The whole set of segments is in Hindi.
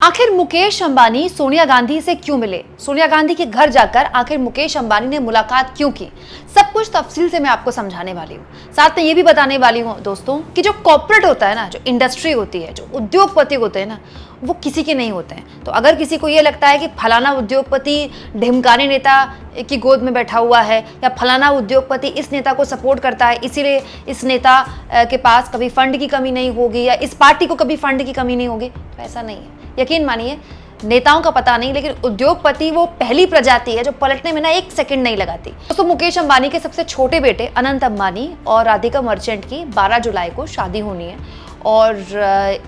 आखिर मुकेश अंबानी सोनिया गांधी से क्यों मिले? सोनिया गांधी के घर जाकर आखिर मुकेश अंबानी ने मुलाकात क्यों की? सब कुछ तफसील से मैं आपको समझाने वाली हूँ। साथ में ये भी बताने वाली हूँ दोस्तों कि जो कॉर्पोरेट होता है ना, जो इंडस्ट्री होती है, जो उद्योगपति होते हैं ना, वो किसी के नहीं होते हैं। तो अगर किसी को ये लगता है कि फलाना उद्योगपति ढिमकाने नेता की गोद में बैठा हुआ है या फलाना उद्योगपति इस नेता को सपोर्ट करता है, इसीलिए इस नेता के पास कभी फंड की कमी नहीं होगी या इस पार्टी को कभी फंड की कमी नहीं होगी, तो ऐसा नहीं है। यकीन मानिए, नेताओं का पता नहीं, लेकिन उद्योगपति वो पहली प्रजाति है जो पलटने में ना एक सेकंड नहीं लगाती। दोस्तों, मुकेश अंबानी के सबसे छोटे बेटे अनंत अंबानी और राधिका मर्चेंट की 12 जुलाई को शादी होनी है और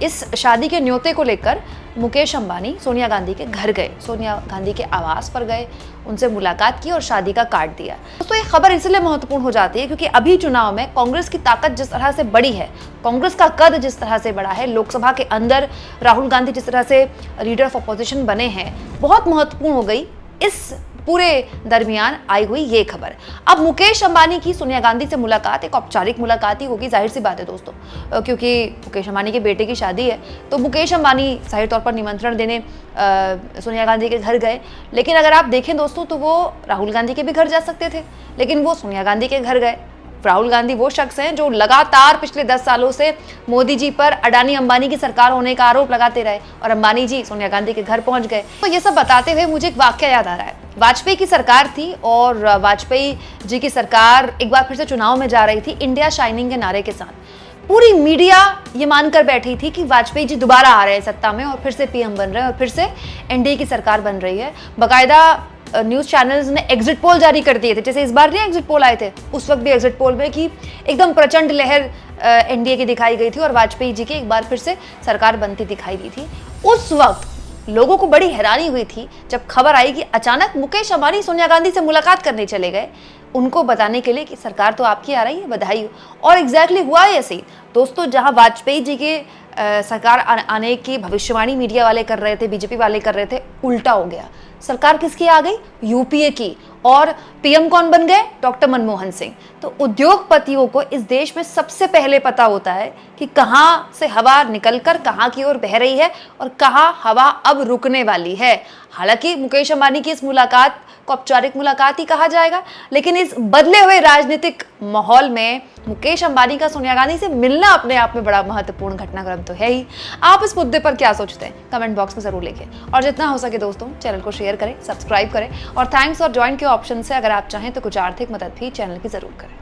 इस शादी के न्योते को लेकर मुकेश अंबानी सोनिया गांधी के घर गए, सोनिया गांधी के आवास पर गए, उनसे मुलाकात की और शादी का कार्ड दिया। दोस्तों, ये खबर इसलिए महत्वपूर्ण हो जाती है क्योंकि अभी चुनाव में कांग्रेस की ताकत जिस तरह से बड़ी है, कांग्रेस का कद जिस तरह से बड़ा है, लोकसभा के अंदर राहुल गांधी जिस तरह से लीडर ऑफ अपोजिशन बने हैं, बहुत महत्वपूर्ण हो गई इस पूरे दरमियान आई हुई ये खबर। अब मुकेश अंबानी की सोनिया गांधी से मुलाकात एक औपचारिक मुलाकात ही होगी, जाहिर सी बात है दोस्तों, क्योंकि मुकेश अंबानी के बेटे की शादी है। तो मुकेश अंबानी जाहिर तौर पर निमंत्रण देने सोनिया गांधी के घर गए। लेकिन अगर आप देखें दोस्तों, तो वो राहुल गांधी के भी घर जा सकते थे, लेकिन वो सोनिया गांधी के घर गए। राहुल गांधी वो शख्स हैं जो लगातार पिछले 10 सालों से मोदी जी पर अडानी अंबानी की सरकार होने का आरोप लगाते रहे और अंबानी जी सोनिया गांधी के घर पहुंच गए। तो ये सब बताते हुए मुझे एक वाकया याद आ रहा है। वाजपेयी की सरकार थी और वाजपेयी जी की सरकार एक बार फिर से चुनाव में जा रही थी इंडिया शाइनिंग के नारे के साथ। पूरी मीडिया ये मानकर बैठी थी कि वाजपेयी जी दोबारा आ रहे हैं सत्ता में और फिर से पीएम बन रहे हैं और फिर से एनडीए की सरकार बन रही है। बाकायदा न्यूज चैनल्स ने एग्जिट पोल जारी कर दिए थे, जैसे इस बार नहीं एग्जिट पोल आए थे, उस वक्त भी एग्जिट पोल में कि एकदम प्रचंड लहर एनडीए की दिखाई गई थी और वाजपेयी जी की एक बार फिर से सरकार बनती दिखाई दी थी। उस वक्त लोगों को बड़ी हैरानी हुई थी जब खबर आई कि अचानक मुकेश अंबानी सोनिया गांधी से मुलाकात करने चले गए, उनको बताने के लिए कि सरकार तो आपकी आ रही है, बधाई हो। और एग्जैक्टली हुआ ऐसे ही दोस्तों, जहां वाजपेयी जी के सरकार आने की भविष्यवाणी मीडिया वाले कर रहे थे, बीजेपी वाले कर रहे थे, उल्टा हो गया। सरकार किसकी आ गई? यूपीए की। और पीएम कौन बन गए? डॉक्टर मनमोहन सिंह। तो उद्योगपतियों को इस देश में सबसे पहले पता होता है कि कहां से हवा निकलकर कहां की ओर बह रही है और कहां हवा अब रुकने वाली है। हालांकि मुकेश अंबानी की इस मुलाकात को औपचारिक मुलाकात ही कहा जाएगा, लेकिन इस बदले हुए राजनीतिक माहौल में मुकेश अंबानी का सोनिया गांधी से मिलना अपने आप में बड़ा महत्वपूर्ण घटनाक्रम तो है ही। आप इस मुद्दे पर क्या सोचते हैं? कमेंट बॉक्स में जरूर लिखें और जितना हो सके दोस्तों चैनल को शेयर करें, सब्सक्राइब करें और थैंक्स और ज्वाइन के ऑप्शन से अगर आप चाहें तो कुछ आर्थिक मदद भी चैनल की जरूर करें।